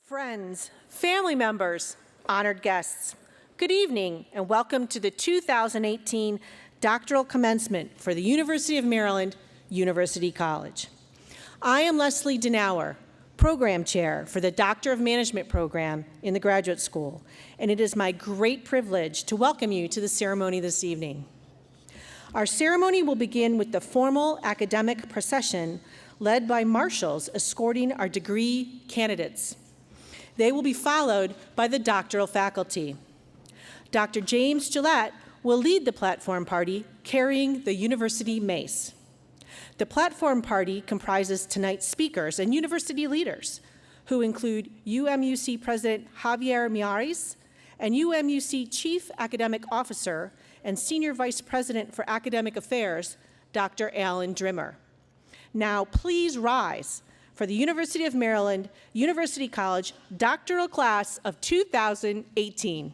Friends, family members, honored guests, good evening and welcome to the 2018 Doctoral Commencement for the University of Maryland, University College. I am Leslie Denauer, Program Chair for the Doctor of Management program in the Graduate School, and it is my great privilege to welcome you to the ceremony this evening. Our ceremony will begin with the formal academic procession led by marshals escorting our degree candidates. They will be followed by the doctoral faculty. Dr. James Gillette will lead the platform party carrying the university mace. The platform party comprises tonight's speakers and university leaders, who include UMUC President Javier Miaris and UMUC Chief Academic Officer and Senior Vice President for Academic Affairs, Dr. Alan Drimmer. Now please rise for the University of Maryland, University College Doctoral Class of 2018.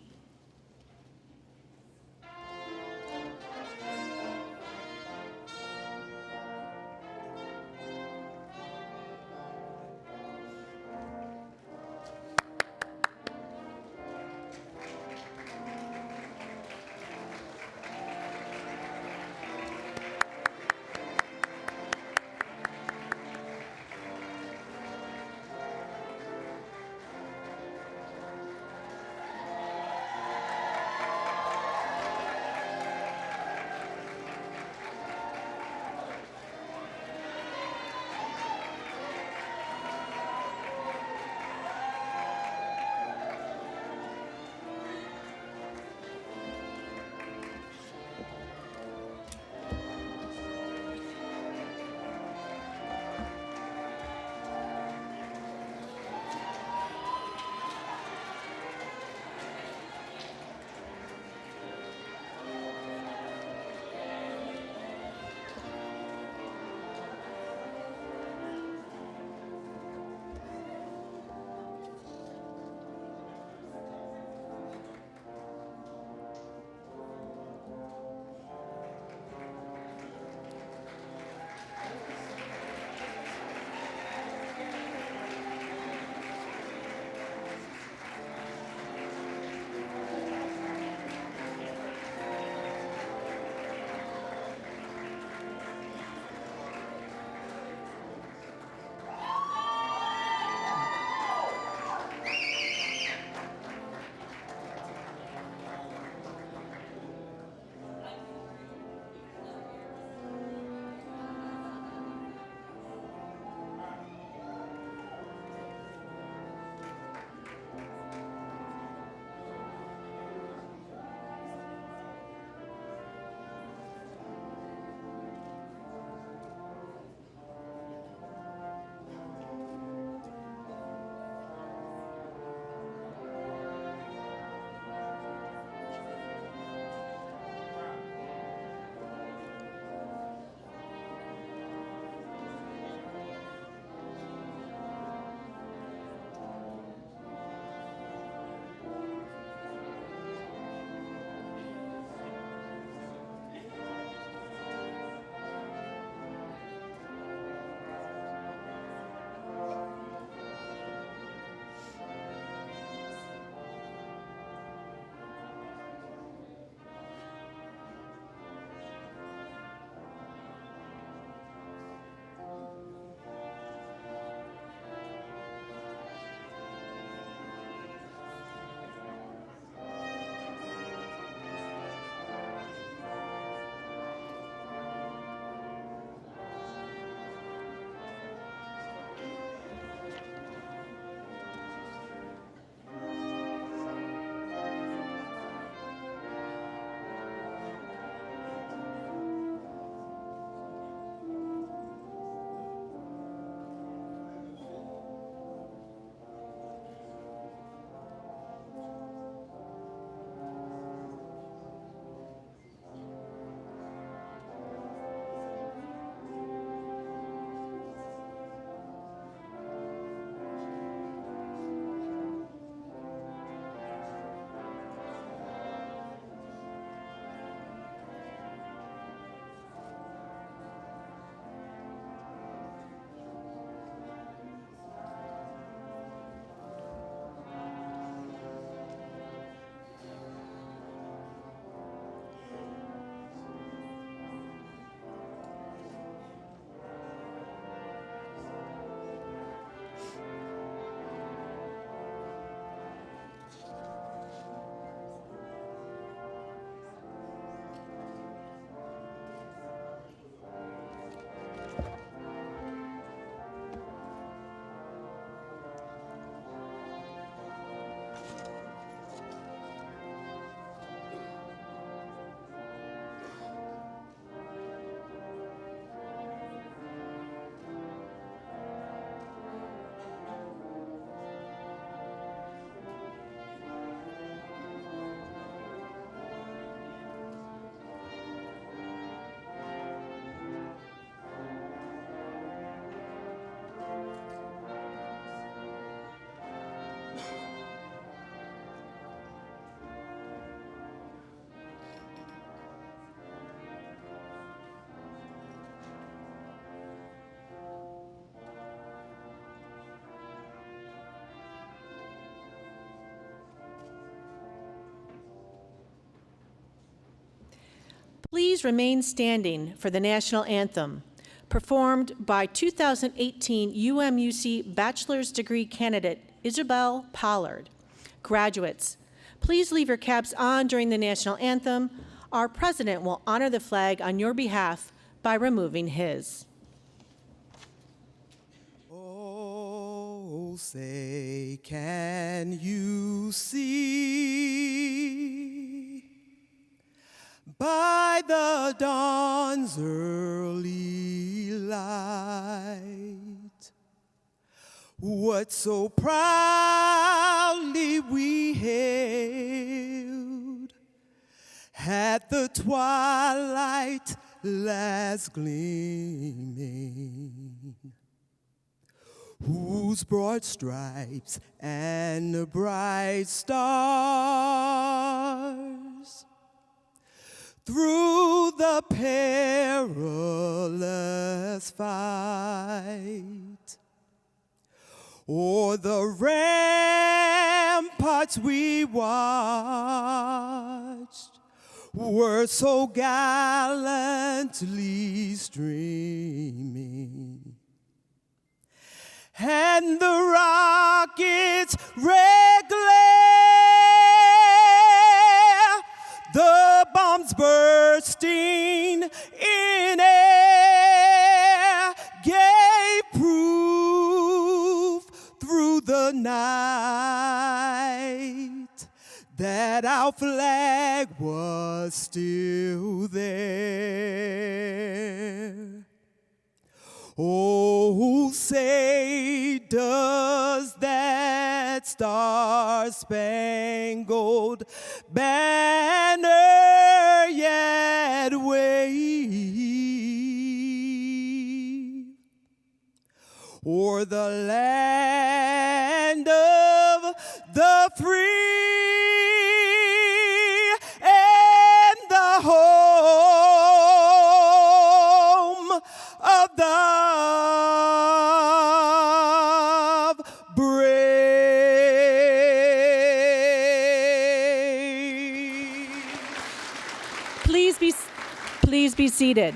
remain standing for the national anthem, performed by 2018 UMUC bachelor's degree candidate Isabel Pollard. Graduates, please leave your caps on during the national anthem. Our president will honor the flag on your behalf by removing his. Oh, say, can you see by the dawn's early light what so proudly we hailed at the twilight last gleaming, whose broad stripes and bright stars through the perilous fight o'er the ramparts we watched were so gallantly streaming, and the rocket's red glare, the bombs bursting in air, gave proof through the night that our flag was still there. Oh, say, does that star-spangled banner yet wave o'er the land of the free and the home of the Please be seated.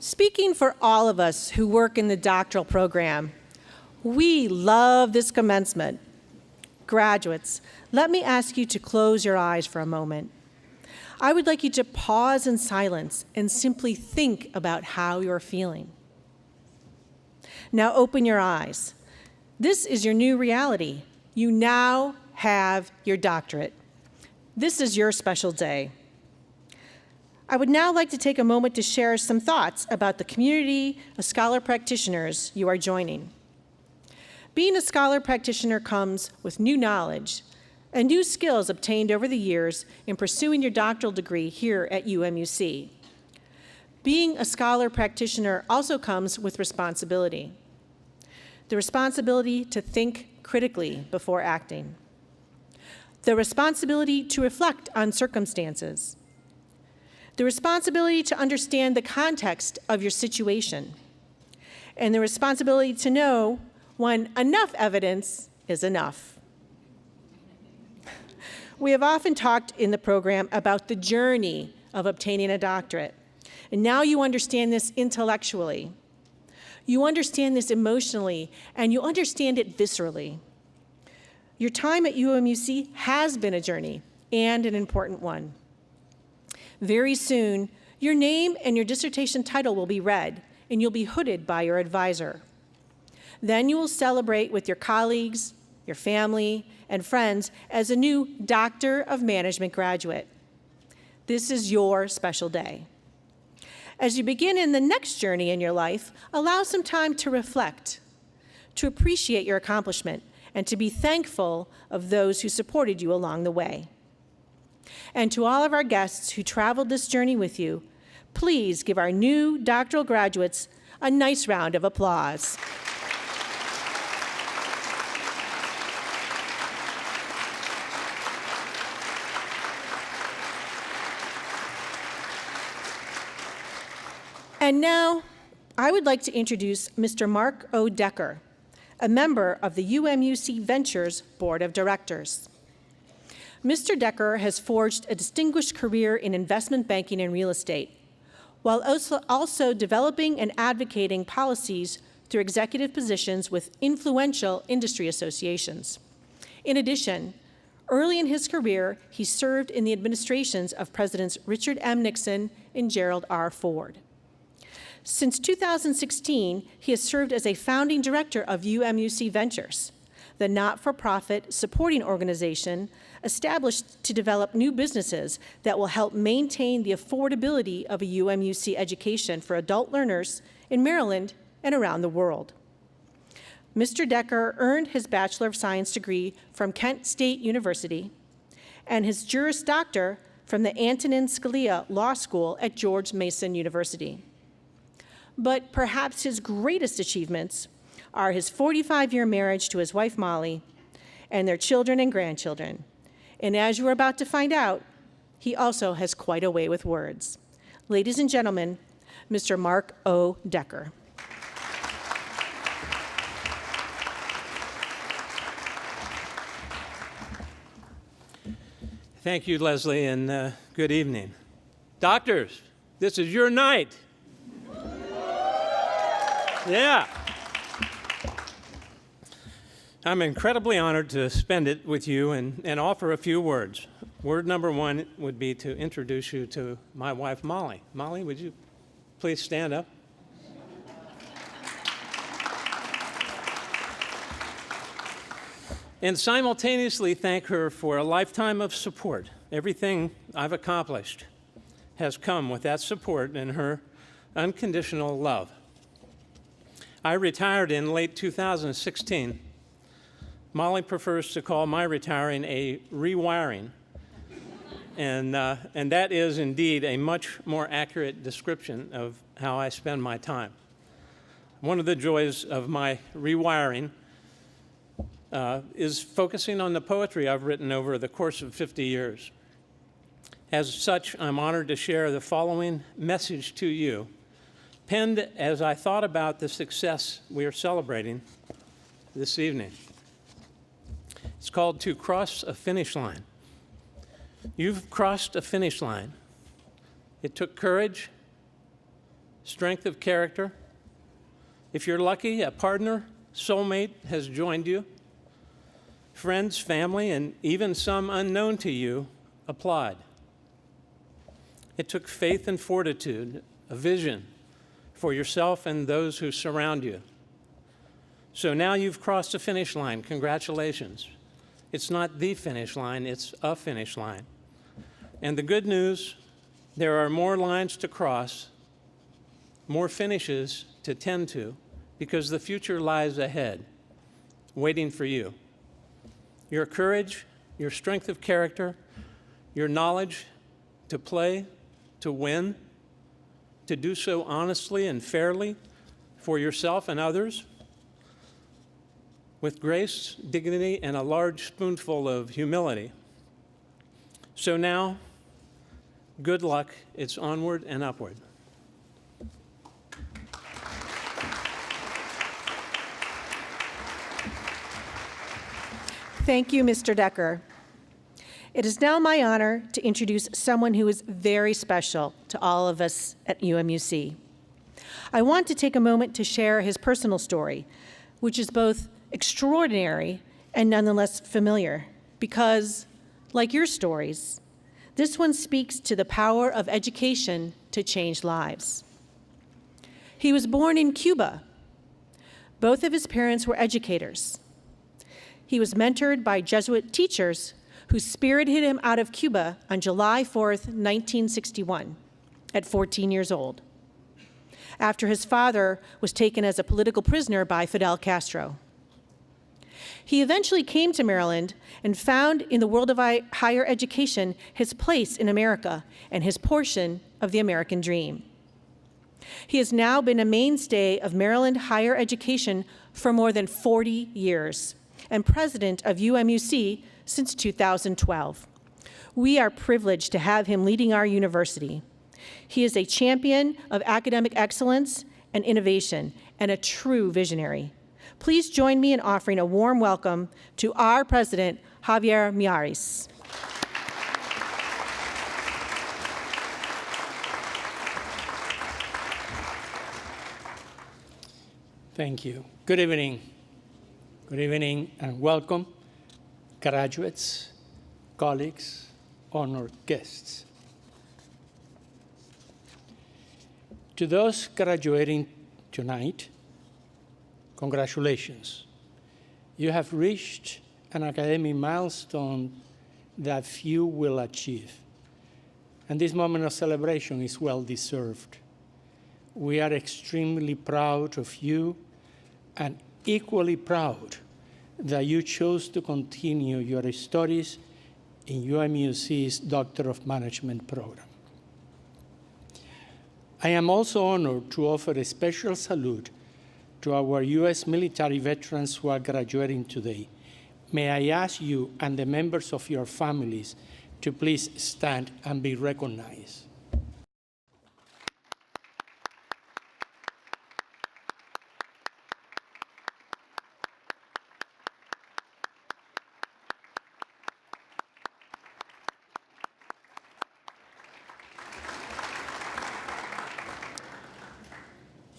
Speaking for all of us who work in the doctoral program, we love this commencement. Graduates, let me ask you to close your eyes for a moment. I would like you to pause in silence and simply think about how you're feeling. Now open your eyes. This is your new reality. You now have your doctorate. This is your special day. I would now like to take a moment to share some thoughts about the community of scholar practitioners you are joining. Being a scholar practitioner comes with new knowledge and new skills obtained over the years in pursuing your doctoral degree here at UMUC. Being a scholar practitioner also comes with responsibility. The responsibility to think critically before acting. The responsibility to reflect on circumstances. The responsibility to understand the context of your situation. And the responsibility to know when enough evidence is enough. We have often talked in the program about the journey of obtaining a doctorate. And now you understand this intellectually. You understand this emotionally, and you understand it viscerally. Your time at UMUC has been a journey, and an important one. Very soon, your name and your dissertation title will be read, and you'll be hooded by your advisor. Then you will celebrate with your colleagues, your family, and friends as a new Doctor of Management graduate. This is your special day. As you begin in the next journey in your life, allow some time to reflect, to appreciate your accomplishment, and to be thankful of those who supported you along the way. And to all of our guests who traveled this journey with you, please give our new doctoral graduates a nice round of applause. And now, I would like to introduce Mr. Mark O. Decker, a member of the UMUC Ventures Board of Directors. Mr. Decker has forged a distinguished career in investment banking and real estate, while also developing and advocating policies through executive positions with influential industry associations. In addition, early in his career, he served in the administrations of Presidents Richard M. Nixon and Gerald R. Ford. Since 2016, he has served as a founding director of UMUC Ventures, the not-for-profit supporting organization established to develop new businesses that will help maintain the affordability of a UMUC education for adult learners in Maryland and around the world. Mr. Decker earned his Bachelor of Science degree from Kent State University and his Juris Doctor from the Antonin Scalia Law School at George Mason University. But perhaps his greatest achievements are his 45-year marriage to his wife, Molly, and their children and grandchildren. And as you are about to find out, he also has quite a way with words. Ladies and gentlemen, Mr. Mark O. Decker. Thank you, Leslie, and good evening. Doctors, this is your night. Yeah. I'm incredibly honored to spend it with you and offer a few words. Word number one would be to introduce you to my wife, Molly. Molly, would you please stand up? And simultaneously thank her for a lifetime of support. Everything I've accomplished has come with that support and her unconditional love. I retired in late 2016. Molly prefers to call my retiring a rewiring, and that is indeed a much more accurate description of how I spend my time. One of the joys of my rewiring is focusing on the poetry I've written over the course of 50 years. As such, I'm honored to share the following message to you, penned as I thought about the success we are celebrating this evening. It's called To Cross a Finish Line. You've crossed a finish line. It took courage, strength of character. If you're lucky, a partner, soulmate has joined you. Friends, family, and even some unknown to you applaud. It took faith and fortitude, a vision for yourself and those who surround you. So now you've crossed a finish line. Congratulations. It's not the finish line, it's a finish line. And the good news, there are more lines to cross, more finishes to tend to, because the future lies ahead, waiting for you. Your courage, your strength of character, your knowledge to play, to win, to do so honestly and fairly for yourself and others, with grace, dignity, and a large spoonful of humility. So now, good luck. It's onward and upward. Thank you, Mr. Decker. It is now my honor to introduce someone who is very special to all of us at UMUC. I want to take a moment to share his personal story, which is both extraordinary and nonetheless familiar, because, like your stories, this one speaks to the power of education to change lives. He was born in Cuba. Both of his parents were educators. He was mentored by Jesuit teachers who spirited him out of Cuba on July 4th, 1961, at 14 years old, after his father was taken as a political prisoner by Fidel Castro. He eventually came to Maryland and found in the world of higher education his place in America and his portion of the American dream. He has now been a mainstay of Maryland higher education for more than 40 years and president of UMUC since 2012. We are privileged to have him leading our university. He is a champion of academic excellence and innovation and a true visionary. Please join me in offering a warm welcome to our president, Javier Miyares. Thank you. Good evening. Good evening and welcome, graduates, colleagues, honored guests. To those graduating tonight, congratulations. You have reached an academic milestone that few will achieve. And this moment of celebration is well deserved. We are extremely proud of you and equally proud that you chose to continue your studies in UMUC's Doctor of Management program. I am also honored to offer a special salute to our U.S. military veterans who are graduating today. May I ask you and the members of your families to please stand and be recognized.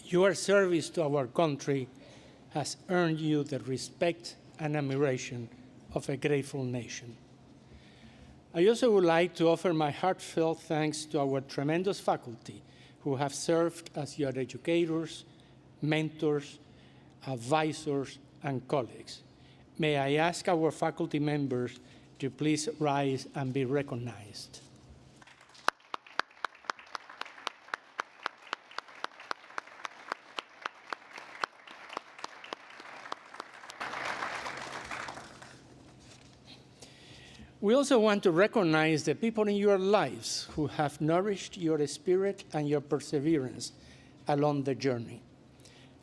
Your service to our country has earned you the respect and admiration of a grateful nation. I also would like to offer my heartfelt thanks to our tremendous faculty who have served as your educators, mentors, advisors, and colleagues. May I ask our faculty members to please rise and be recognized. We also want to recognize the people in your lives who have nourished your spirit and your perseverance along the journey.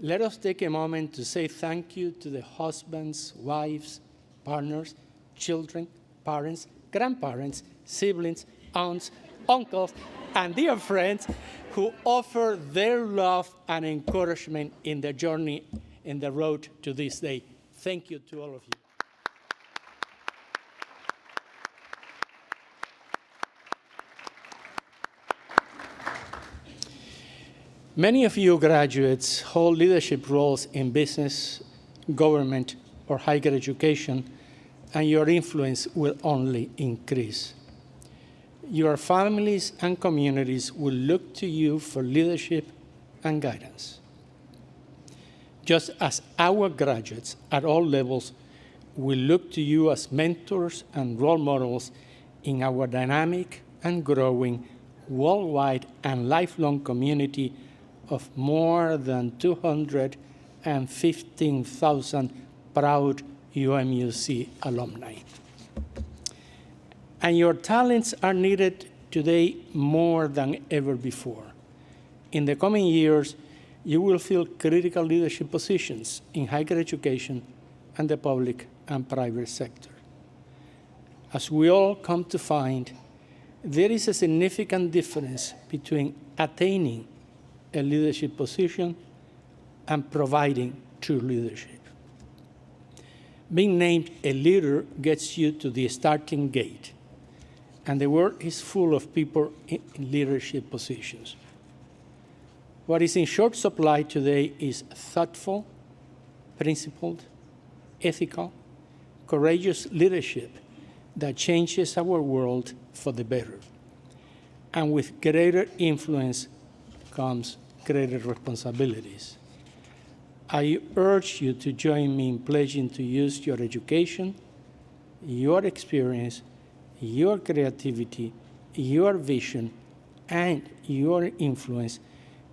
Let us take a moment to say thank you to the husbands, wives, partners, children, parents, grandparents, siblings, aunts, uncles, and dear friends who offer their love and encouragement in the journey, in the road to this day. Thank you to all of you. Many of you graduates hold leadership roles in business, government, or higher education, and your influence will only increase. Your families and communities will look to you for leadership and guidance. Just as our graduates at all levels will look to you as mentors and role models in our dynamic and growing worldwide and lifelong community of more than 215,000 proud UMUC alumni. And your talents are needed today more than ever before. In the coming years, you will fill critical leadership positions in higher education and the public and private sector. As we all come to find, there is a significant difference between attaining a leadership position and providing true leadership. Being named a leader gets you to the starting gate, and the world is full of people in leadership positions. What is in short supply today is thoughtful, principled, ethical, courageous leadership that changes our world for the better. And with greater influence comes greater responsibilities. I urge you to join me in pledging to use your education, your experience, your creativity, your vision, and your influence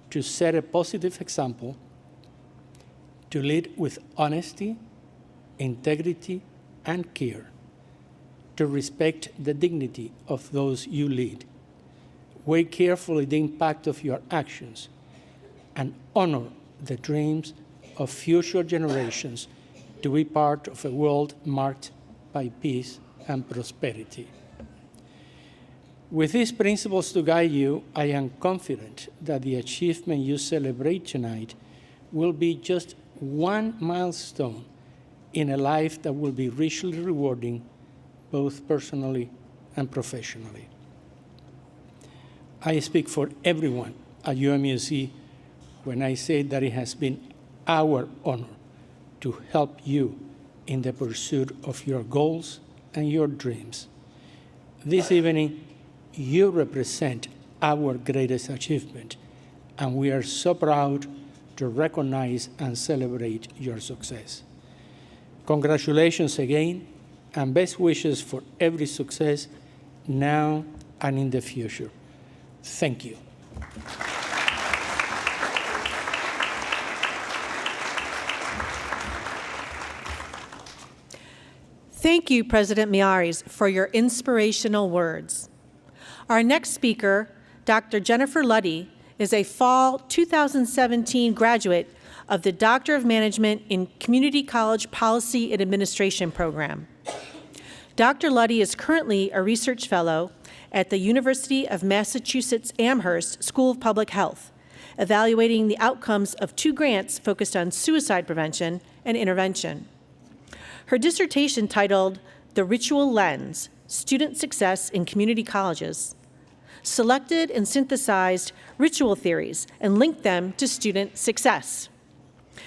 to set a positive example, to lead with honesty, integrity, and care, to respect the dignity of those you lead, weigh carefully the impact of your actions, and honor the dreams of future generations to be part of a world marked by peace and prosperity. With these principles to guide you, I am confident that the achievement you celebrate tonight will be just one milestone in a life that will be richly rewarding, both personally and professionally. I speak for everyone at UMUC when I say that it has been our honor to help you in the pursuit of your goals and your dreams. This evening, you represent our greatest achievement, and we are so proud to recognize and celebrate your success. Congratulations again, and best wishes for every success now and in the future. Thank you. Thank you, President Miares, for your inspirational words. Our next speaker, Dr. Jennifer Luddy, is a fall 2017 graduate of the Doctor of Management in Community College Policy and Administration program. Dr. Luddy is currently a research fellow at the University of Massachusetts Amherst School of Public Health, evaluating the outcomes of 2 grants focused on suicide prevention and intervention. Her dissertation, titled The Ritual Lens, Student Success in Community Colleges, selected and synthesized ritual theories and linked them to student success.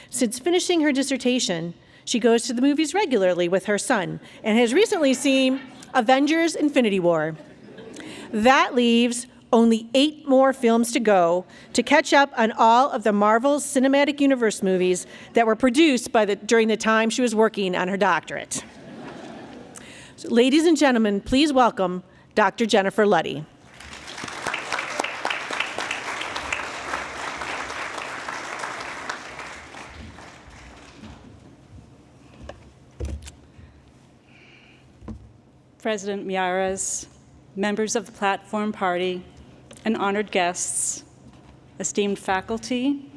Since finishing her dissertation, she goes to the movies regularly with her son and has recently seen Avengers: Infinity War. That leaves only 8 more films to go to catch up on all of the Marvel Cinematic Universe movies that were produced during the time she was working on her doctorate. So, ladies and gentlemen, please welcome Dr. Jennifer Luddy. President Miares, members of the Platform Party, and honored guests, esteemed faculty,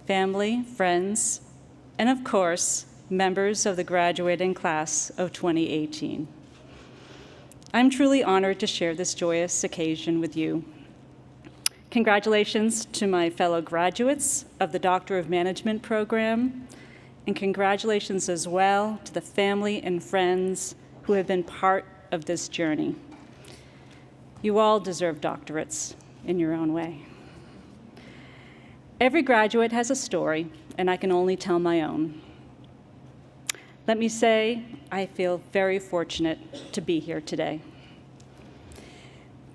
family, friends, and of course, members of the graduating class of 2018. I'm truly honored to share this joyous occasion with you. Congratulations to my fellow graduates of the Doctor of Management program, and congratulations as well to the family and friends who have been part of this journey. You all deserve doctorates in your own way. Every graduate has a story, and I can only tell my own. Let me say, I feel very fortunate to be here today.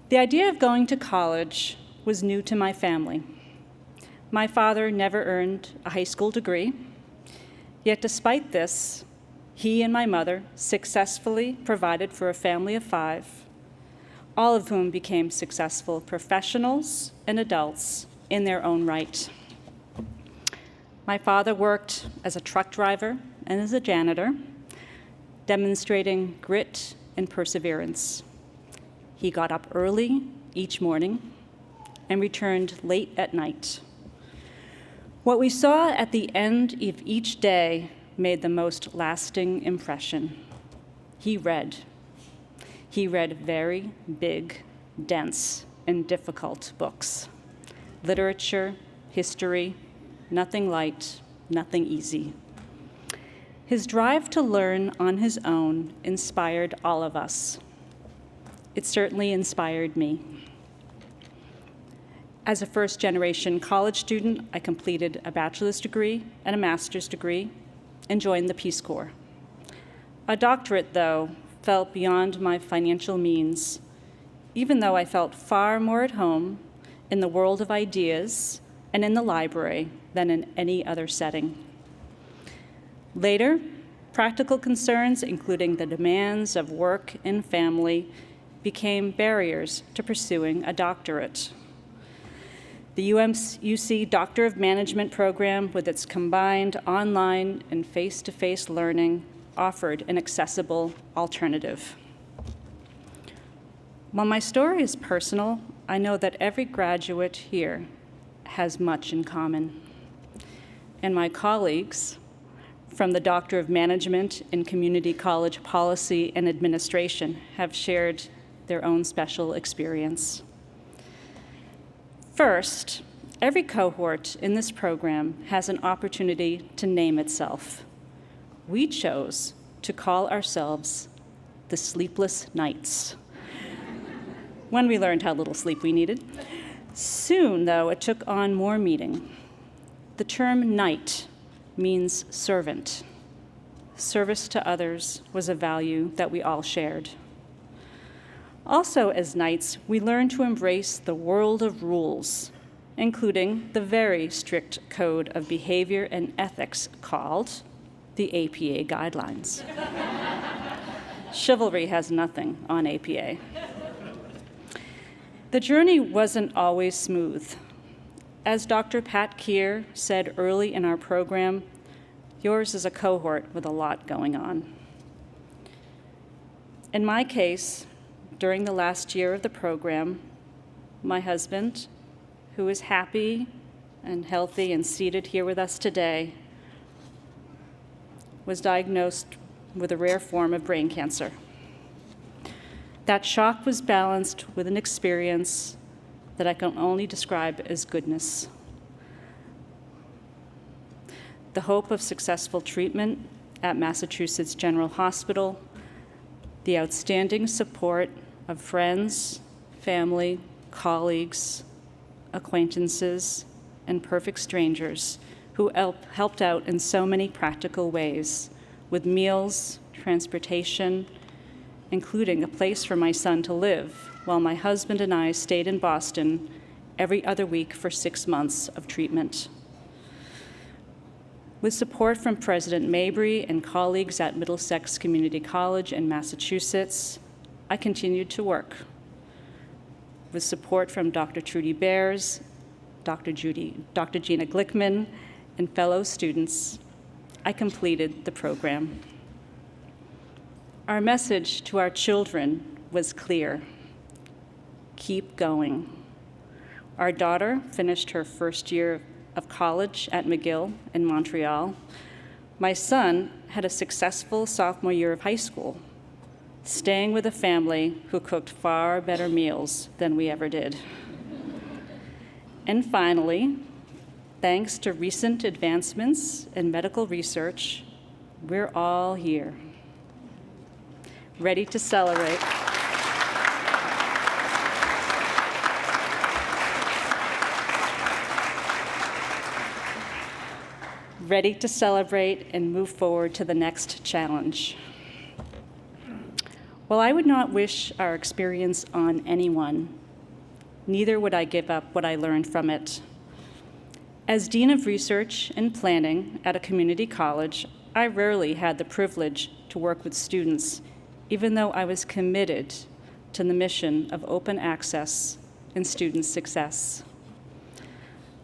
The idea of going to college was new to my family. My father never earned a high school degree, yet despite this, he and my mother successfully provided for a family of 5, all of whom became successful professionals and adults in their own right. My father worked as a truck driver and as a janitor, demonstrating grit and perseverance. He got up early each morning and returned late at night. What we saw at the end of each day made the most lasting impression. He read. He read very big, dense, and difficult books. Literature, history, nothing light, nothing easy. His drive to learn on his own inspired all of us. It certainly inspired me. As a first-generation college student, I completed a bachelor's degree and a master's degree and joined the Peace Corps. A doctorate, though, felt beyond my financial means, even though I felt far more at home in the world of ideas and in the library than in any other setting. Later, practical concerns, including the demands of work and family, became barriers to pursuing a doctorate. The UMUC Doctor of Management program, with its combined online and face-to-face learning, offered an accessible alternative. While my story is personal, I know that every graduate here has much in common. And my colleagues from the Doctor of Management in Community College Policy and Administration have shared their own special experience. First, every cohort in this program has an opportunity to name itself. We chose to call ourselves the Sleepless Nights when we learned how little sleep we needed. Soon, though, it took on more meaning. The term night means servant. Service to others was a value that we all shared. Also, as Knights, we learned to embrace the world of rules, including the very strict code of behavior and ethics called the APA Guidelines. Chivalry has nothing on APA. The journey wasn't always smooth. As Dr. Pat Keir said early in our program, yours is a cohort with a lot going on. In my case, during the last year of the program, my husband, who is happy and healthy and seated here with us today, was diagnosed with a rare form of brain cancer. That shock was balanced with an experience that I can only describe as goodness. The hope of successful treatment at Massachusetts General Hospital, the outstanding support of friends, family, colleagues, acquaintances, and perfect strangers who helped out in so many practical ways with meals, transportation, including a place for my son to live while my husband and I stayed in Boston every other week for 6 months of treatment. With support from President Mabry and colleagues at Middlesex Community College in Massachusetts, I continued to work. With support from Dr. Trudy Bears, Dr. Gina Glickman, and fellow students, I completed the program. Our message to our children was clear: keep going. Our daughter finished her first year of college at McGill in Montreal. My son had a successful sophomore year of high school, staying with a family who cooked far better meals than we ever did. And finally, thanks to recent advancements in medical research, we're all here, ready to celebrate. Ready to celebrate and move forward to the next challenge. While I would not wish our experience on anyone, neither would I give up what I learned from it. As Dean of Research and Planning at a community college, I rarely had the privilege to work with students, even though I was committed to the mission of open access and student success.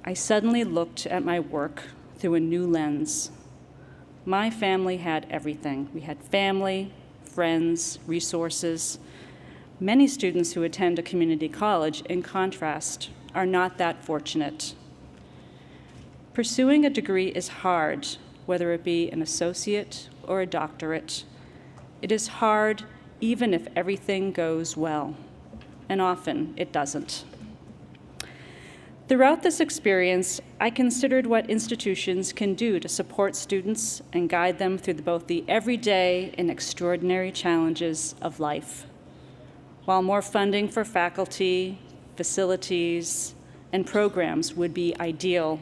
I suddenly looked at my work through a new lens. My family had everything. We had family, friends, resources. Many students who attend a community college, in contrast, are not that fortunate. Pursuing a degree is hard, whether it be an associate or a doctorate. It is hard even if everything goes well, and often it doesn't. Throughout this experience, I considered what institutions can do to support students and guide them through both the everyday and extraordinary challenges of life. While more funding for faculty, facilities, and programs would be ideal,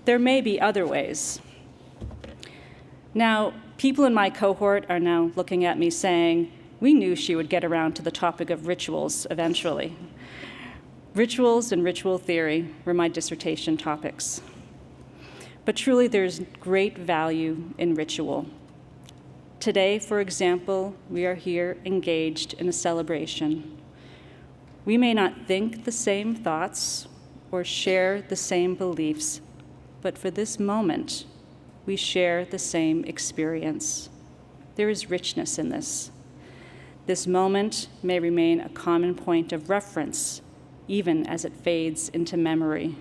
there may be other ways. Now, people in my cohort are now looking at me saying, we knew she would get around to the topic of rituals eventually. Rituals and ritual theory were my dissertation topics. But truly, there's great value in ritual. Today, for example, we are here engaged in a celebration. We may not think the same thoughts or share the same beliefs, but for this moment, we share the same experience. There is richness in this. This moment may remain a common point of reference, even as it fades into memory.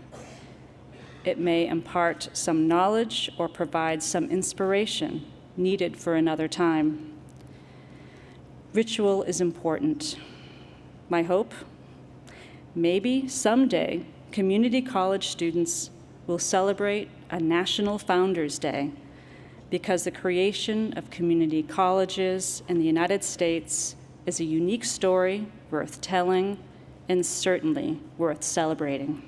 It may impart some knowledge or provide some inspiration needed for another time. Ritual is important. My hope? Maybe someday community college students will celebrate a National Founders Day because the creation of community colleges in the United States is a unique story worth telling and certainly worth celebrating.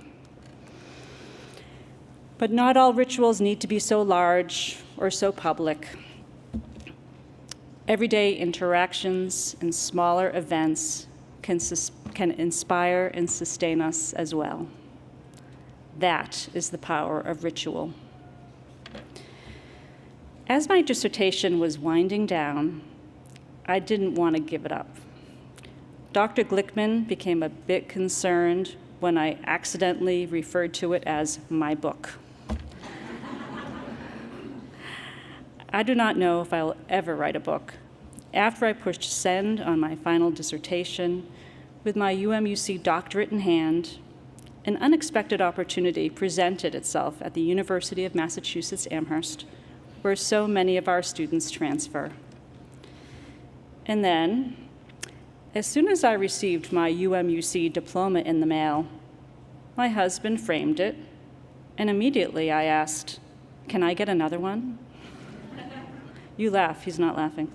But not all rituals need to be so large or so public. Everyday interactions and smaller events can inspire and sustain us as well. That is the power of ritual. As my dissertation was winding down, I didn't want to give it up. Dr. Glickman became a bit concerned when I accidentally referred to it as my book. I do not know if I'll ever write a book. After I pushed send on my final dissertation, with my UMUC doctorate in hand, an unexpected opportunity presented itself at the University of Massachusetts Amherst, where so many of our students transfer. And then, as soon as I received my UMUC diploma in the mail, my husband framed it, and immediately I asked, "Can I get another one?" You laugh, he's not laughing.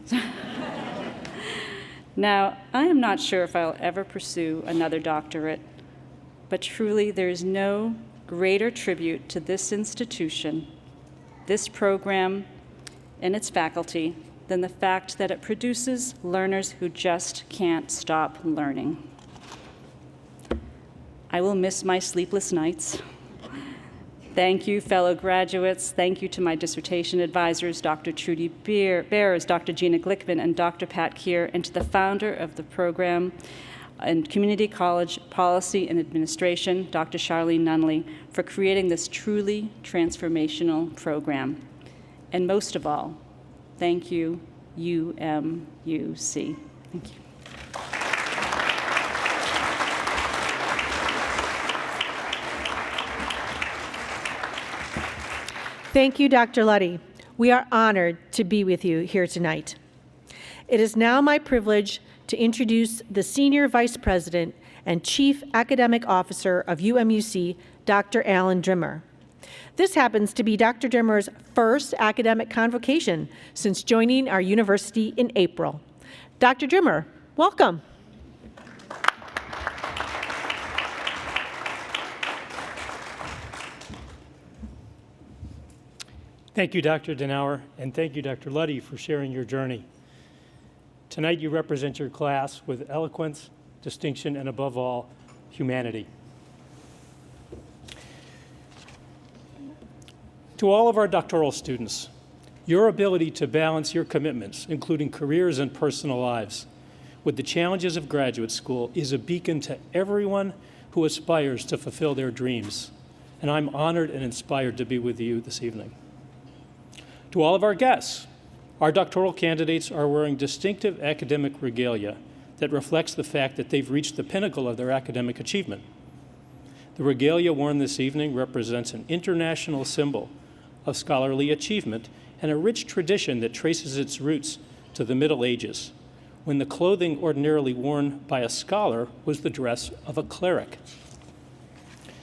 Now, I am not sure if I'll ever pursue another doctorate, but truly there is no greater tribute to this institution, this program, and its faculty than the fact that it produces learners who just can't stop learning. I will miss my sleepless nights. Thank you, fellow graduates. Thank you to my dissertation advisors, Dr. Trudy Bears, Dr. Gina Glickman, and Dr. Pat Keir, and to the founder of the program and Community College Policy and Administration, Dr. Charlene Nunley, for creating this truly transformational program. And most of all, thank you, UMUC. Thank you. Thank you, Dr. Luddy. We are honored to be with you here tonight. It is now my privilege to introduce the Senior Vice President and Chief Academic Officer of UMUC, Dr. Alan Drimmer. This happens to be Dr. Drimmer's first academic convocation since joining our university in April. Dr. Drimmer, welcome. Thank you, Dr. Denauer, and thank you, Dr. Luddy, for sharing your journey. Tonight, you represent your class with eloquence, distinction, and above all, humanity. To all of our doctoral students, your ability to balance your commitments, including careers and personal lives, with the challenges of graduate school is a beacon to everyone who aspires to fulfill their dreams. And I'm honored and inspired to be with you this evening. To all of our guests, our doctoral candidates are wearing distinctive academic regalia that reflects the fact that they've reached the pinnacle of their academic achievement. The regalia worn this evening represents an international symbol of scholarly achievement and a rich tradition that traces its roots to the Middle Ages, when the clothing ordinarily worn by a scholar was the dress of a cleric.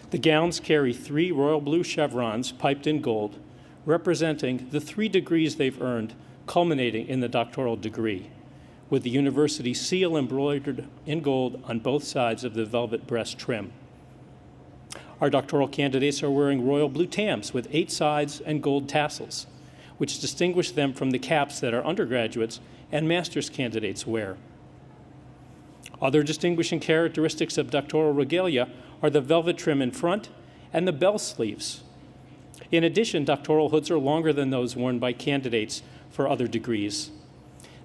The gowns carry 3 royal blue chevrons piped in gold, representing the 3 degrees they've earned, culminating in the doctoral degree, with the university seal embroidered in gold on both sides of the velvet breast trim. Our doctoral candidates are wearing royal blue tams with 8 sides and gold tassels, which distinguish them from the caps that our undergraduates and master's candidates wear. Other distinguishing characteristics of doctoral regalia are the velvet trim in front and the bell sleeves. In addition, doctoral hoods are longer than those worn by candidates for other degrees.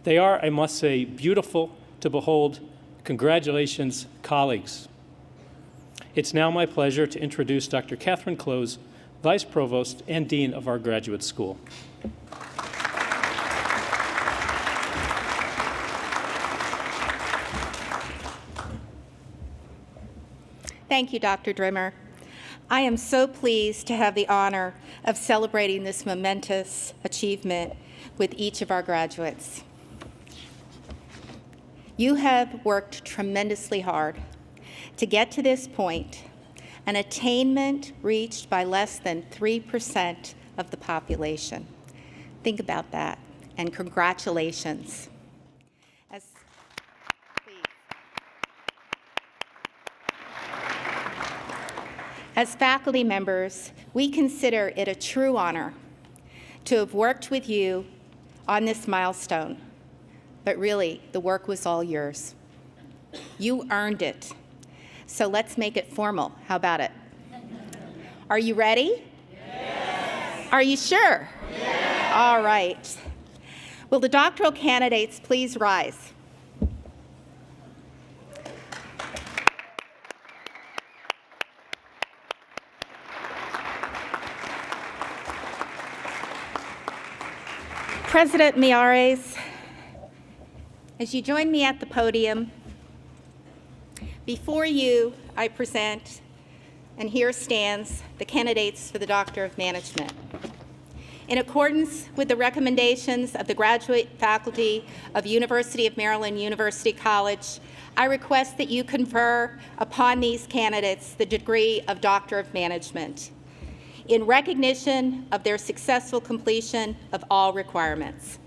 They are, I must say, beautiful to behold. Congratulations, colleagues. It's now my pleasure to introduce Dr. Catherine Close, Vice Provost and Dean of our graduate school. Thank you, Dr. Drimmer. I am so pleased to have the honor of celebrating this momentous achievement with each of our graduates. You have worked tremendously hard to get to this point, an attainment reached by less than 3% of the population. Think about that, and congratulations. As faculty members, we consider it a true honor to have worked with you on this milestone. But really, the work was all yours. You earned it. So let's make it formal. How about it? Are you ready? Yes. Are you sure? Yes. All right. Will the doctoral candidates please rise? President Miares, as you join me at the podium, before you I present, and here stands, the candidates for the Doctor of Management. In accordance with the recommendations of the graduate faculty of University of Maryland University College, I request that you confer upon these candidates the degree of Doctor of Management in recognition of their successful completion of all requirements.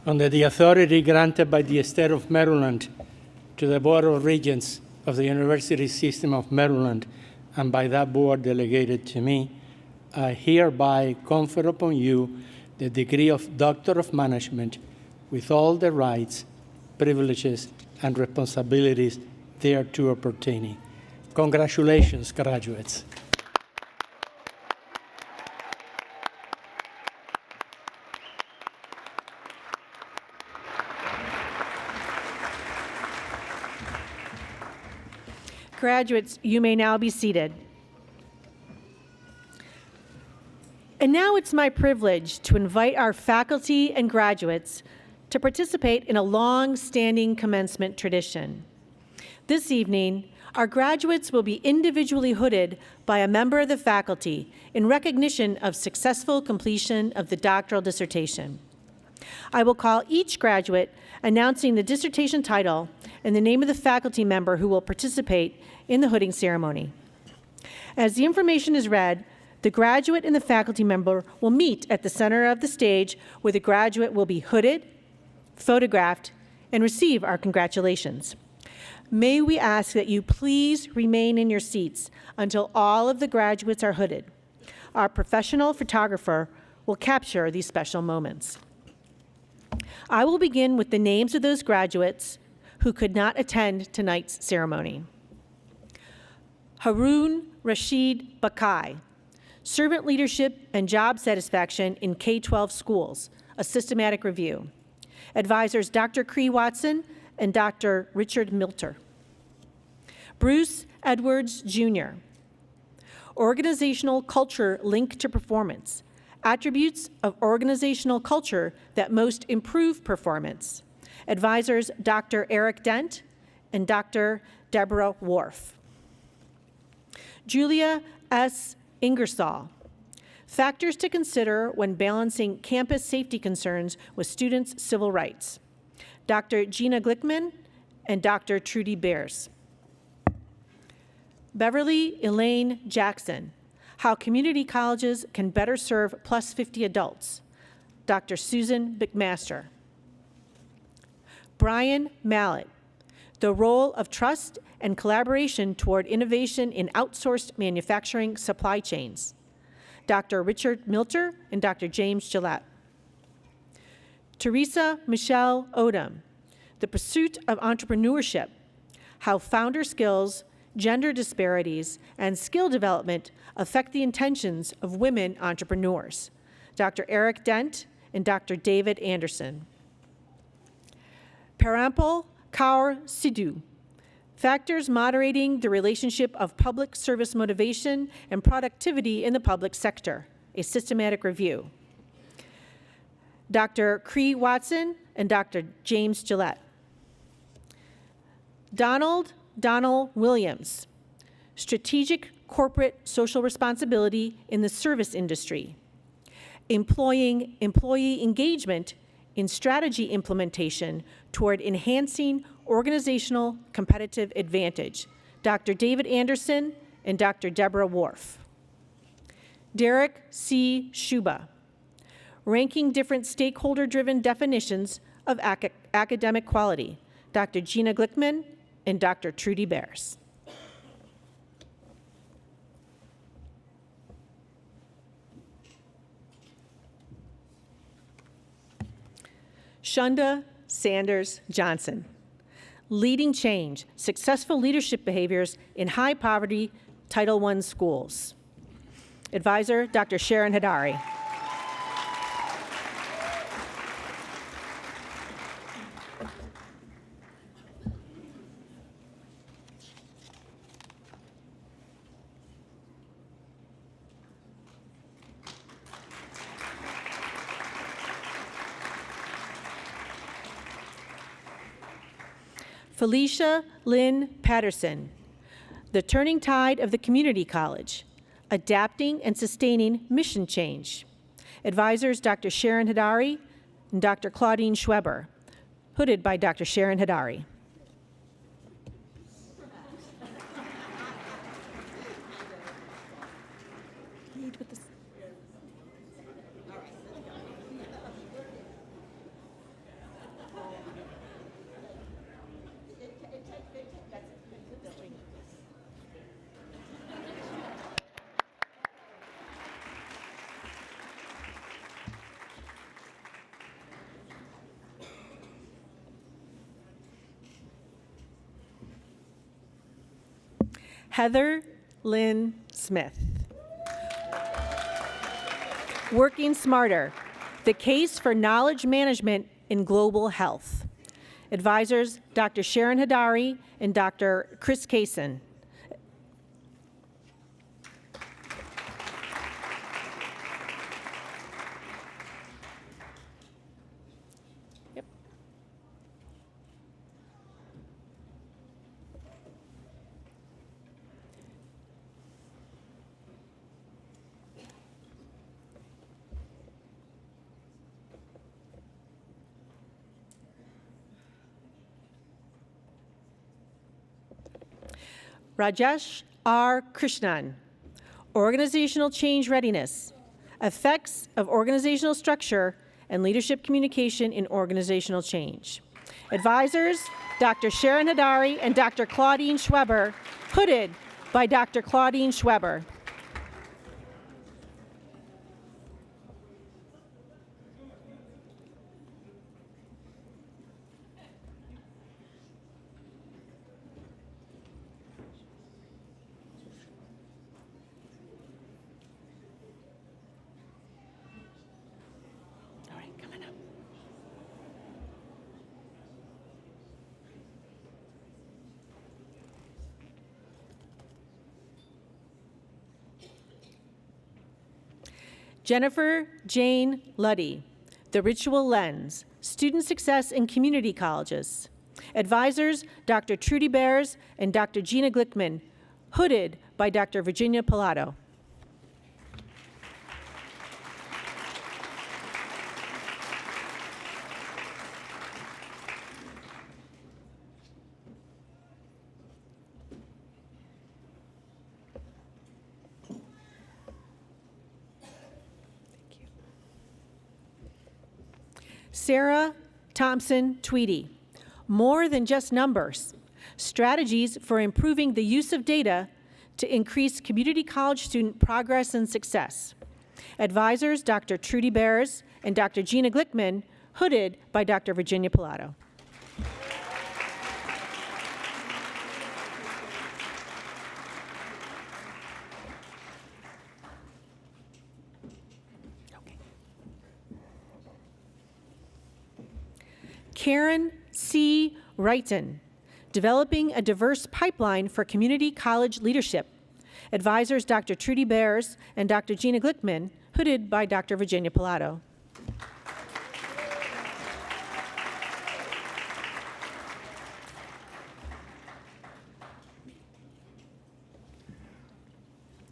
Under the authority granted by the State of Maryland to the Board of Regents of the University System of Maryland, and by that board delegated to me, I hereby confer upon you the degree of Doctor of Management with all the rights, privileges, and responsibilities thereto pertaining. Congratulations, graduates. Graduates, you may now be seated. And now it's my privilege to invite our faculty and graduates to participate in a long-standing commencement tradition. This evening, our graduates will be individually hooded by a member of the faculty in recognition of successful completion of the doctoral dissertation. I will call each graduate announcing the dissertation title and the name of the faculty member who will participate in the hooding ceremony. As the information is read, the graduate and the faculty member will meet at the center of the stage where the graduate will be hooded, photographed, and receive our congratulations. May we ask that you please remain in your seats until all of the graduates are hooded. Our professional photographer will capture these special moments. I will begin with the names of those graduates who could not attend tonight's ceremony. Haroon Rashid Bakai, Servant Leadership and Job Satisfaction in K-12 Schools, a systematic review. Advisors Dr. Cree Watson and Dr. Richard Milter. Bruce Edwards, Jr., Organizational Culture Linked to Performance, Attributes of Organizational Culture that Most Improve Performance. Advisors Dr. Eric Dent and Dr. Deborah Worf. Julia S. Ingersoll, Factors to Consider when Balancing Campus Safety Concerns with Students' Civil Rights. Dr. Gina Glickman and Dr. Trudy Bears. Beverly Elaine Jackson, How Community Colleges Can Better Serve Plus 50 Adults. Dr. Susan McMaster. Brian Mallett, The Role of Trust and Collaboration Toward Innovation in Outsourced Manufacturing Supply Chains. Dr. Richard Milter and Dr. James Gillette. Teresa Michelle Odom, The Pursuit of Entrepreneurship, How Founder Skills, Gender Disparities, and Skill Development Affect the Intentions of Women Entrepreneurs. Dr. Eric Dent and Dr. David Anderson. Parampal Kaur Sidhu, Factors Moderating the Relationship of Public Service Motivation and Productivity in the Public Sector, a systematic review. Dr. Cree Watson and Dr. James Gillette. Donald Williams, Strategic Corporate Social Responsibility in the Service Industry, Employee Engagement in Strategy Implementation Toward Enhancing Organizational Competitive Advantage, Dr. David Anderson and Dr. Deborah Worf. Derek C. Schuba, Ranking Different Stakeholder-Driven Definitions of Academic Quality, Dr. Gina Glickman and Dr. Trudy Bears. Shunda Sanders Johnson. Leading Change, Successful Leadership Behaviors in High Poverty Title I Schools. Advisor, Dr. Sharon Hadari. Felicia Lynn Patterson, The Turning Tide of the Community College, Adapting and Sustaining Mission Change. Advisors, Dr. Sharon Hadari and Dr. Claudine Schweber. Hooded by Dr. Sharon Hadari. Heather Lynn Smith. Working Smarter, The Case for Knowledge Management in Global Health. Advisors, Dr. Sharon Hadari and Dr. Chris Kaysen. Rajesh R. Krishnan, Organizational Change Readiness, Effects of Organizational Structure and Leadership Communication in Organizational Change. Advisors, Dr. Sharon Hadari and Dr. Claudine Schweber, hooded by Dr. Claudine Schweber. Jennifer Jane Luddy, The Ritual Lens, Student Success in Community Colleges. Advisors, Dr. Trudy Bears and Dr. Gina Glickman, hooded by Dr. Virginia Pilato. Sarah Thompson Tweedy, More Than Just Numbers, Strategies for Improving the Use of Data to Increase Community College Student Progress and Success. Advisors, Dr. Trudy Bears and Dr. Gina Glickman, hooded by Dr. Virginia Pilato. Karen C. Wrighton, Developing a Diverse Pipeline for Community College Leadership. Advisors, Dr. Trudy Bears and Dr. Gina Glickman, hooded by Dr. Virginia Pilato.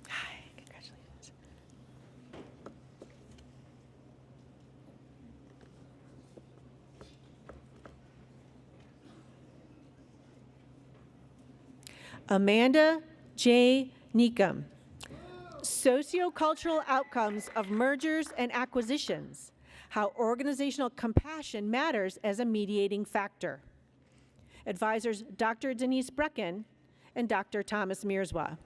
Hi, congratulations. Amanda J. Neekum, Sociocultural Outcomes of Mergers and Acquisitions, How Organizational Compassion Matters as a Mediating Factor. Advisors, Dr. Denise Brecken and Dr. Thomas Mirzwa.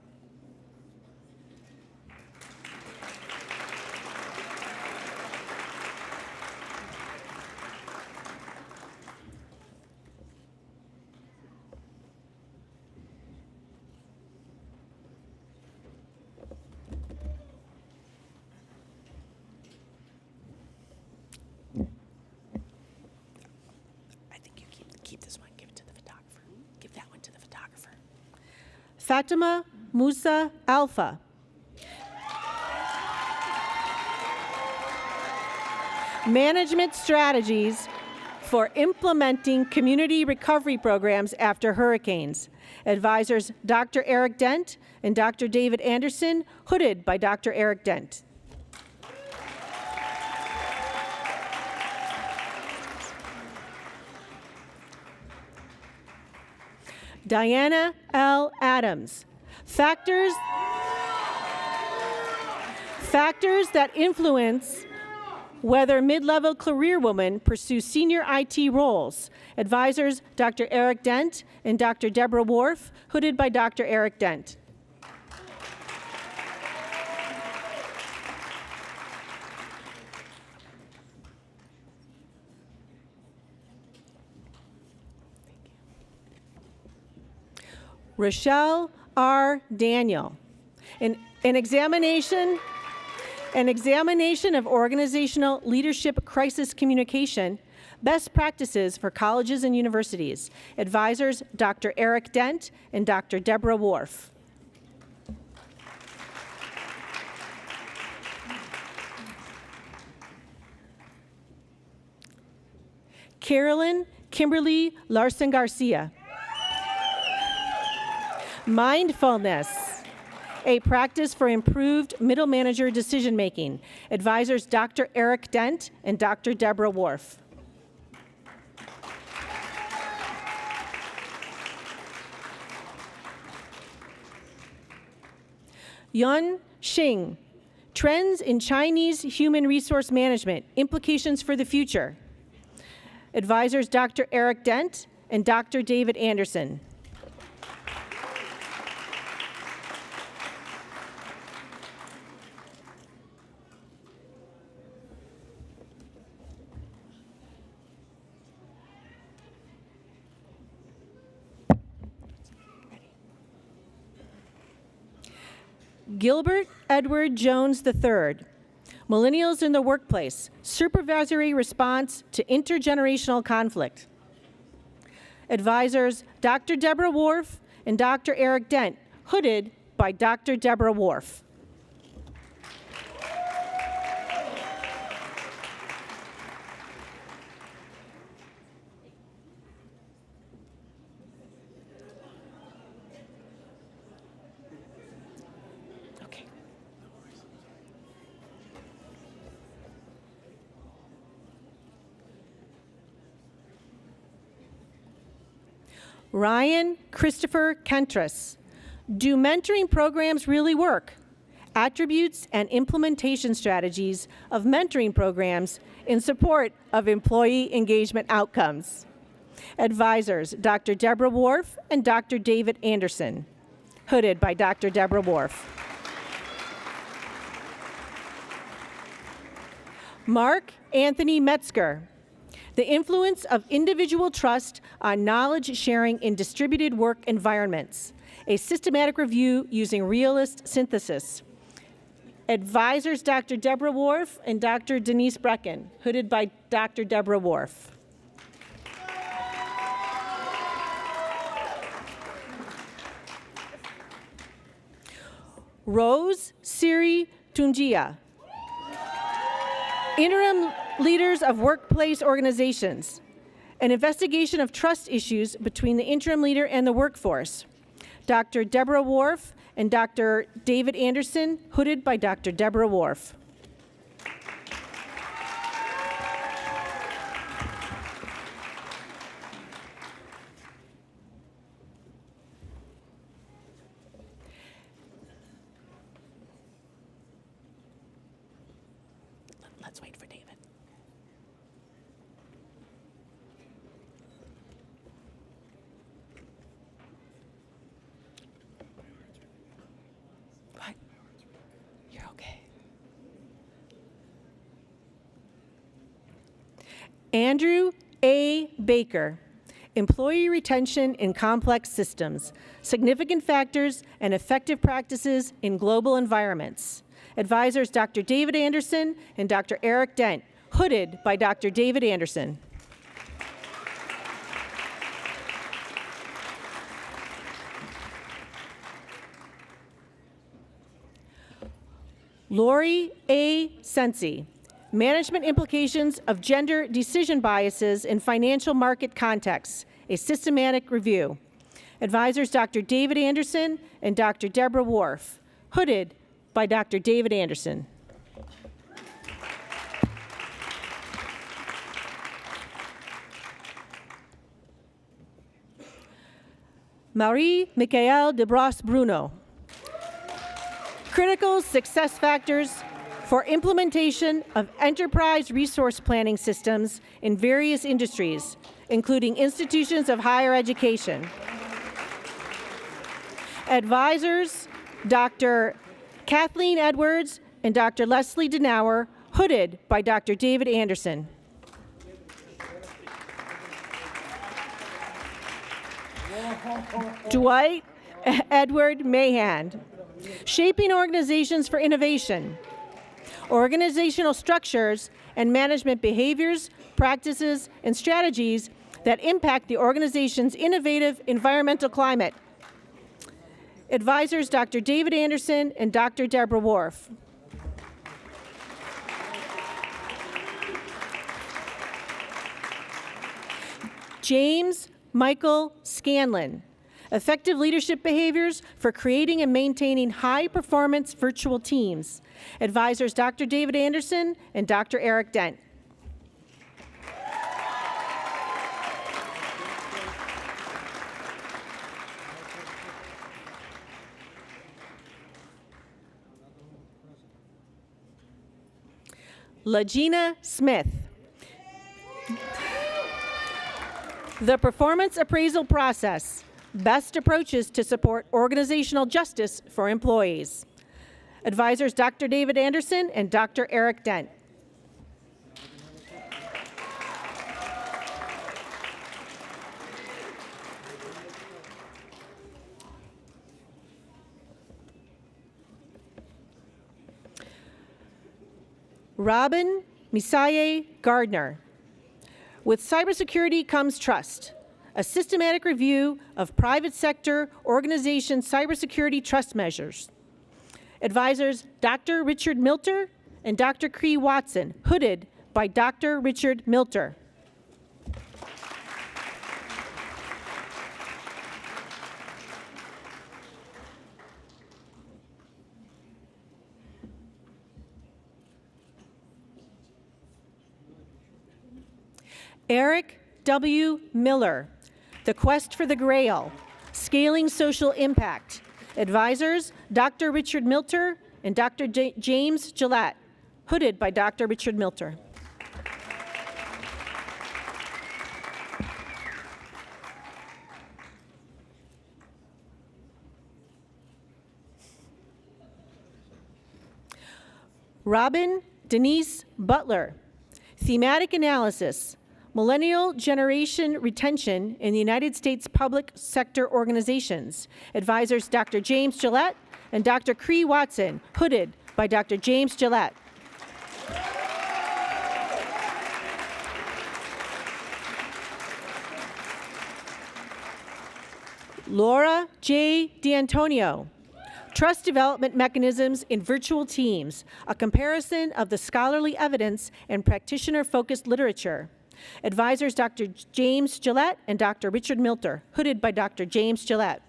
Fatima Musa Alpha. Management strategies for implementing community recovery programs after hurricanes. Advisors Dr. Eric Dent and Dr. David Anderson, hooded by Dr. Eric Dent. Diana L. Adams. Factors that influence whether mid-level career women pursue senior IT roles. Advisors Dr. Eric Dent and Dr. Deborah Worf, hooded by Dr. Eric Dent. Rochelle R. Daniel. An examination of organizational leadership crisis communication, best practices for colleges and universities. Advisors Dr. Eric Dent and Dr. Deborah Worf. Carolyn Kimberly Larson Garcia. Mindfulness, a practice for improved middle manager decision making. Advisors Dr. Eric Dent and Dr. Deborah Worf. Yun Xing, trends in Chinese human resource management, implications for the future. Advisors Dr. Eric Dent and Dr. David Anderson. Gilbert Edward Jones III, Millennials in the Workplace, Supervisory Response to Intergenerational Conflict. Advisors Dr. Deborah Worf and Dr. Eric Dent, hooded by Dr. Deborah Worf. Ryan Christopher Kentris. Do mentoring programs really work? Attributes and implementation strategies of mentoring programs in support of employee engagement outcomes. Advisors, Dr. Deborah Worf and Dr. David Anderson, hooded by Dr. Deborah Worf. Mark Anthony Metzger. The influence of individual trust on knowledge sharing in distributed work environments. A systematic review using realist synthesis. Advisors Dr. Deborah Worf and Dr. Denise Brecken, hooded by Dr. Deborah Worf. Rose Siri Tunjia. Interim Leaders of Workplace Organizations, an investigation of trust issues between the interim leader and the workforce. Dr. Deborah Worf and Dr. David Anderson, hooded by Dr. Deborah Worf. Let's wait for David. What? You're okay. Andrew A. Baker. Employee retention in complex systems, significant factors and effective practices in global environments. Advisors Dr. David Anderson and Dr. Eric Dent, hooded by Dr. David Anderson. Lori A. Sensi, Management Implications of Gender Decision Biases in Financial Market Contexts, a Systematic Review. Advisors Dr. David Anderson and Dr. Deborah Worf, hooded by Dr. David Anderson. Marie-Michaëlle de Brosse-Bruno, Critical Success Factors for Implementation of Enterprise Resource Planning Systems in Various Industries, including institutions of higher education. Advisors, Dr. Kathleen Edwards and Dr. Leslie Denauer, hooded by Dr. David Anderson. Dwight Edward Mahan, Shaping Organizations for Innovation, Organizational Structures and Management Behaviors, Practices, and Strategies that Impact the Organization's Innovative Environmental Climate. Advisors Dr. David Anderson and Dr. Deborah Worf. James Michael Scanlon, Effective Leadership Behaviors for Creating and Maintaining High-Performance Virtual Teams. Advisors Dr. David Anderson and Dr. Eric Dent. Legina Smith, The Performance Appraisal Process, Best Approaches to Support Organizational Justice for Employees. Advisors Dr. David Anderson and Dr. Eric Dent. Robin Misaye Gardner, With Cybersecurity Comes Trust, a systematic review of private sector organization cybersecurity trust measures. Advisors Dr. Richard Milter and Dr. Cree Watson, hooded by Dr. Richard Milter. Eric W. Miller, The Quest for the Grail, Scaling Social Impact. Advisors, Dr. Richard Milter and Dr. James Gillette, hooded by Dr. Richard Milter. Robin Denise Butler, Thematic Analysis, Millennial Generation Retention in the United States Public Sector Organizations. Advisors Dr. James Gillette and Dr. Cree Watson, hooded by Dr. James Gillette. Laura J. D'Antonio, Trust Development Mechanisms in Virtual Teams, a comparison of the scholarly evidence and practitioner-focused literature. Advisors Dr. James Gillette and Dr. Richard Milter, hooded by Dr. James Gillette.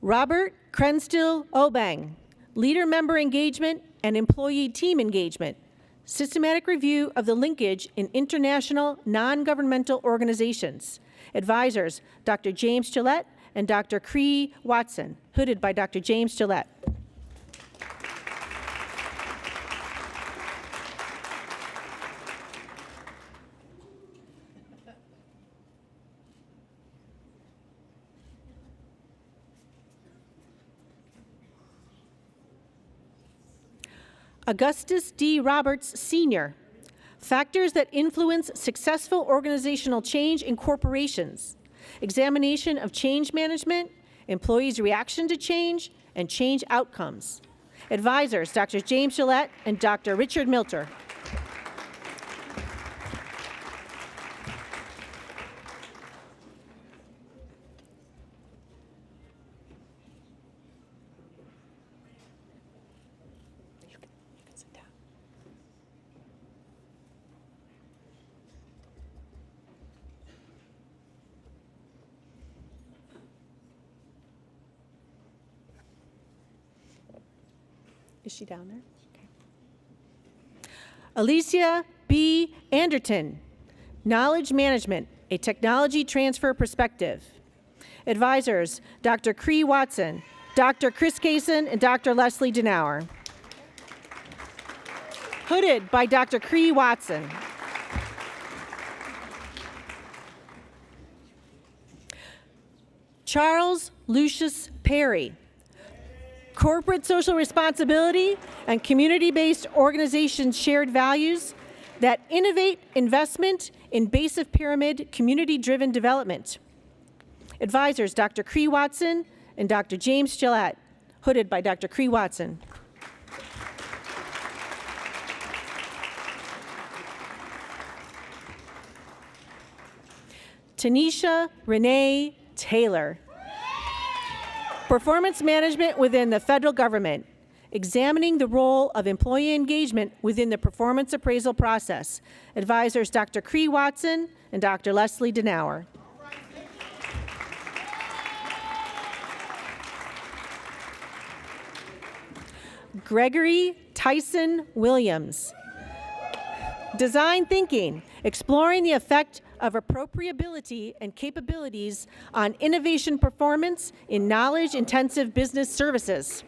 Robert Krenstill Obang, Leader Member Engagement and Employee Team Engagement, Systematic Review of the Linkage in International Non-Governmental Organizations. Advisors Dr. James Gillette and Dr. Cree Watson, hooded by Dr. James Gillette. Augustus D. Roberts, Sr., Factors that Influence Successful Organizational Change in Corporations, Examination of Change Management, Employees' Reaction to Change, and Change Outcomes. Advisors, Dr. James Gillette and Dr. Richard Milter. Is she down there? Okay. Alicia B. Anderton, Knowledge Management, a Technology Transfer Perspective. Advisors, Dr. Cree Watson, Dr. Chris Kaysen, and Dr. Leslie Denauer. Hooded by Dr. Cree Watson. Charles Lucius Perry, Corporate Social Responsibility and Community-Based Organizations Shared Values that Innovate Investment in Base of Pyramid Community-Driven Development. Advisors, Dr. Cree Watson and Dr. James Gillette, hooded by Dr. Cree Watson. Tanisha Renee Taylor, Performance Management within the Federal Government, examining the role of employee engagement within the performance appraisal process. Advisors, Dr. Cree Watson and Dr. Leslie Denauer. Gregory Tyson Williams, Design Thinking, exploring the effect of appropriability and capabilities on innovation performance in knowledge-intensive business services.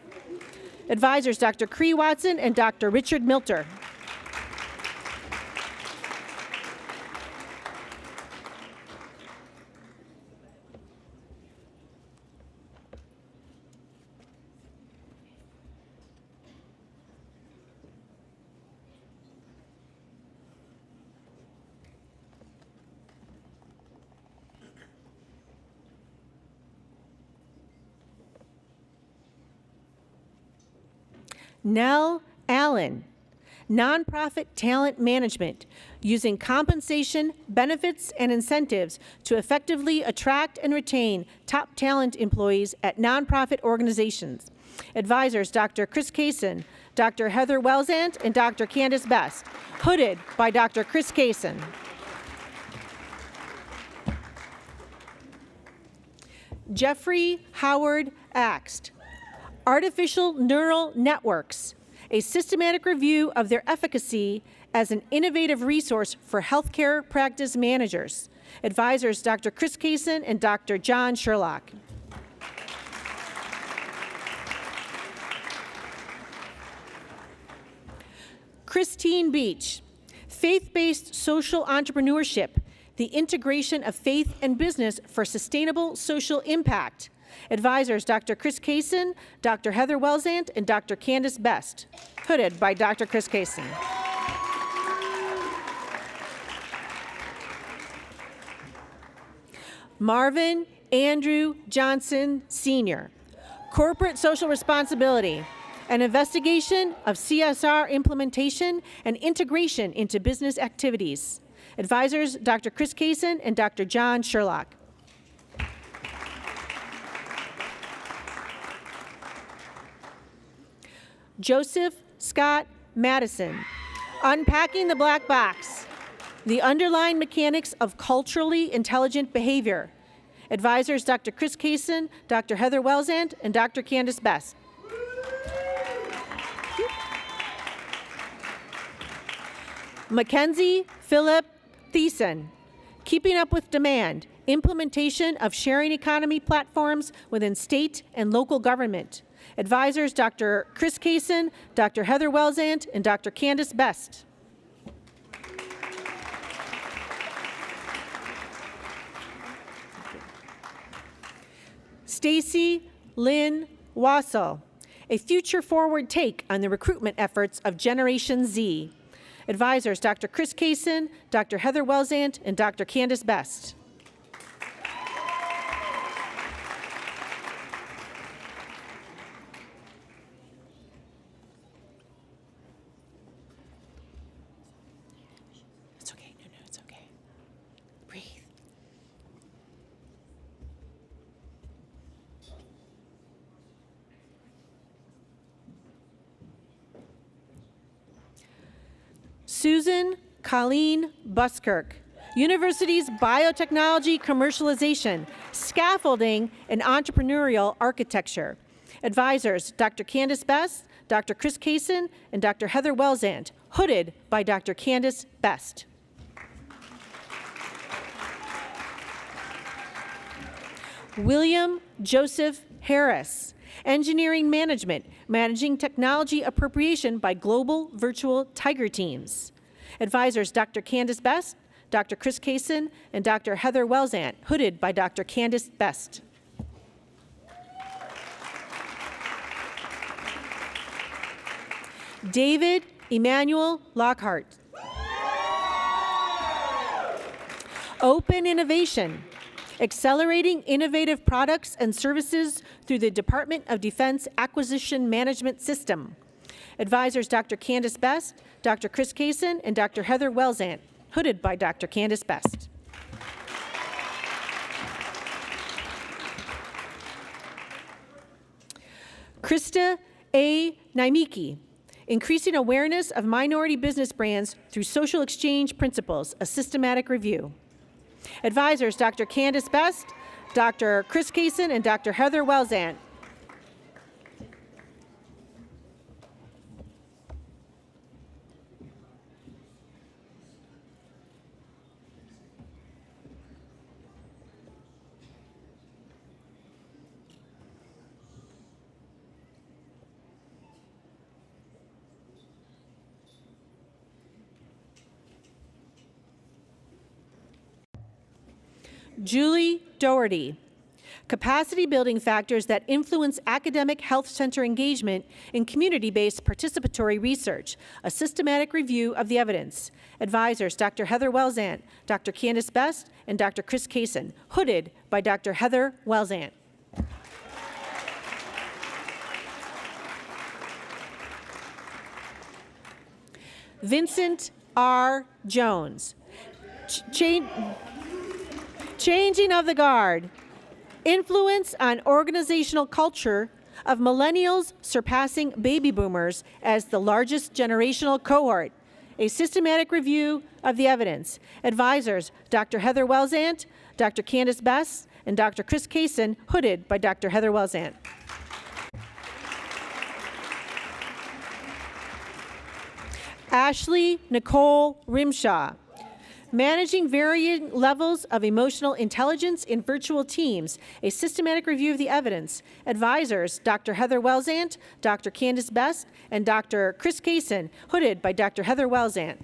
Advisors, Dr. Cree Watson and Dr. Richard Milter. Nell Allen, Nonprofit Talent Management, using compensation, benefits, and incentives to effectively attract and retain top talent employees at nonprofit organizations. Advisors, Dr. Chris Kaysen, Dr. Heather Welsant, and Dr. Candace Best, hooded by Dr. Chris Kaysen. Jeffrey Howard Axt, Artificial Neural Networks, a systematic review of their efficacy as an innovative resource for healthcare practice managers. Advisors, Dr. Chris Kaysen and Dr. John Sherlock. Christine Beach, Faith-Based Social Entrepreneurship, the integration of faith and business for sustainable social impact. Advisors, Dr. Chris Kaysen, Dr. Heather Welsant, and Dr. Candace Best, hooded by Dr. Chris Kaysen. Marvin Andrew Johnson, Sr., Corporate Social Responsibility, an investigation of CSR implementation and integration into business activities. Advisors, Dr. Chris Kaysen and Dr. John Sherlock. Joseph Scott Madison, Unpacking the Black Box, the underlying mechanics of culturally intelligent behavior. Advisors, Dr. Chris Kaysen, Dr. Heather Welsant, and Dr. Candace Best. Mackenzie Philip Thiessen, Keeping Up with Demand, implementation of sharing economy platforms within state and local government. Advisors, Dr. Chris Kaysen, Dr. Heather Welsant, and Dr. Candace Best. Stacy Lynn Wassel, a future-forward take on the recruitment efforts of Generation Z. Advisors, Dr. Chris Kaysen, Dr. Heather Welsant, and Dr. Candace Best. It's okay. No, it's okay. Breathe. Susan Colleen Buskirk, University's Biotechnology Commercialization, Scaffolding and Entrepreneurial Architecture. Advisors, Dr. Candace Best, Dr. Chris Kaysen, and Dr. Heather Welzant, hooded by Dr. Candace Best. William Joseph Harris, Engineering Management, Managing Technology Appropriation by Global Virtual Tiger Teams. Advisors Dr. Candace Best, Dr. Chris Kaysen, and Dr. Heather Welzant, hooded by Dr. Candace Best. David Emmanuel Lockhart. Open Innovation, Accelerating Innovative Products and Services through the Department of Defense Acquisition Management System. Advisors Dr. Candace Best, Dr. Chris Kaysen, and Dr. Heather Welzant, hooded by Dr. Candace Best. Krista A. Naimiki, Increasing Awareness of Minority Business Brands Through Social Exchange Principles, a Systematic Review. Advisors Dr. Candace Best, Dr. Chris Kaysen, and Dr. Heather Welzant. Julie Doherty, Capacity Building Factors that Influence Academic Health Center Engagement in Community-Based Participatory Research, a Systematic Review of the Evidence. Advisors Dr. Heather Welzant, Dr. Candace Best, and Dr. Chris Kaysen, hooded by Dr. Heather Welzant. Vincent R. Jones, Changing of the Guard, Influence on Organizational Culture of Millennials Surpassing Baby Boomers as the Largest Generational Cohort, a Systematic Review of the Evidence. Advisors, Dr. Heather Welzant, Dr. Candace Best, and Dr. Chris Kaysen, hooded by Dr. Heather Welzant. Ashley Nicole Rimshaw, Managing Varying Levels of Emotional Intelligence in Virtual Teams, a Systematic Review of the Evidence. Advisors, Dr. Heather Welzant, Dr. Candace Best, and Dr. Chris Kaysen, hooded by Dr. Heather Welzant.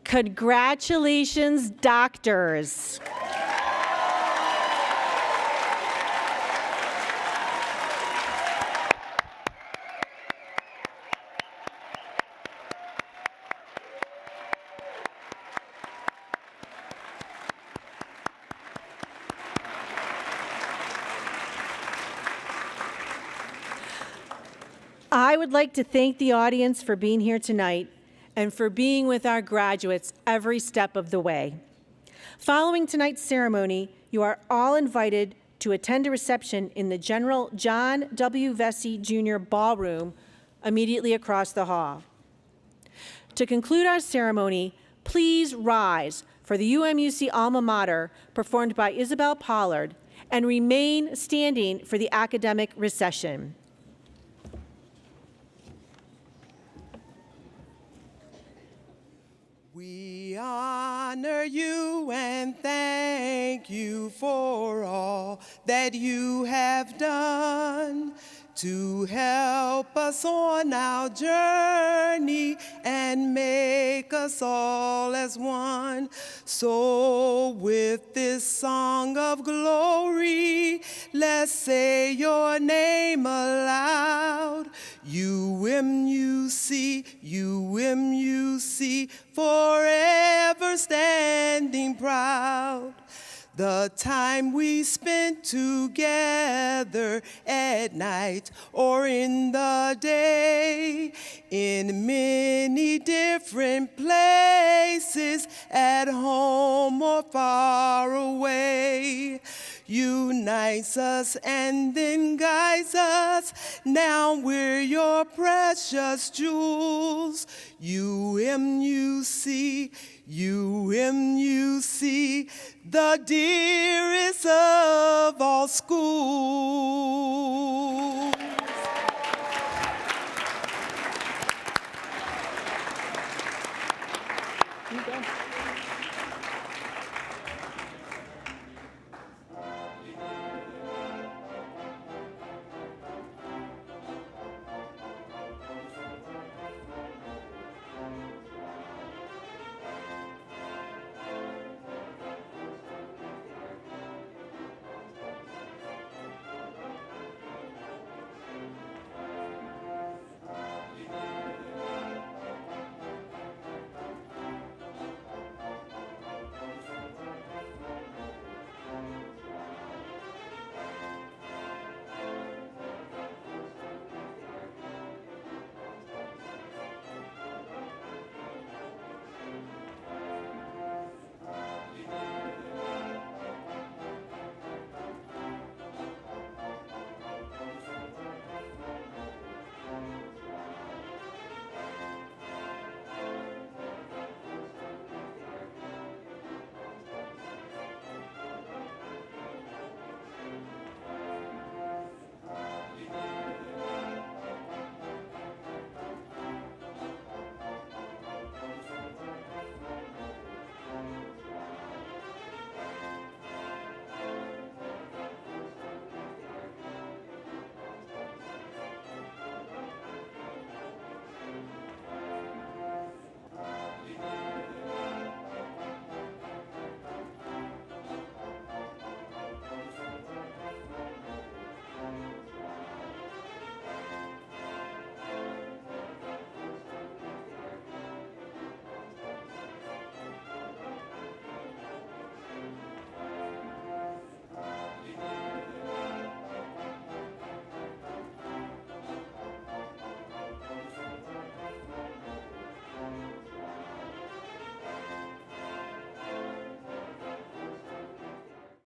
Congratulations, doctors. I would like to thank the audience for being here tonight and for being with our graduates every step of the way. Following tonight's ceremony, you are all invited to attend a reception in the General John W. Vesey Jr. Ballroom immediately across the hall. To conclude our ceremony, please rise for the UMUC alma mater performed by Isabel Pollard and remain standing for the academic recession. We honor you and thank you for all that you have done to help us on our journey and make us all as one. So with this song of glory, let's say your name aloud. UMUC, UMUC, forever standing proud. The time we spent together at night or in the day, in many different places, at home or far away, unites us and then guides us. Now we're your precious jewels. UMUC, UMUC, the dearest of all schools.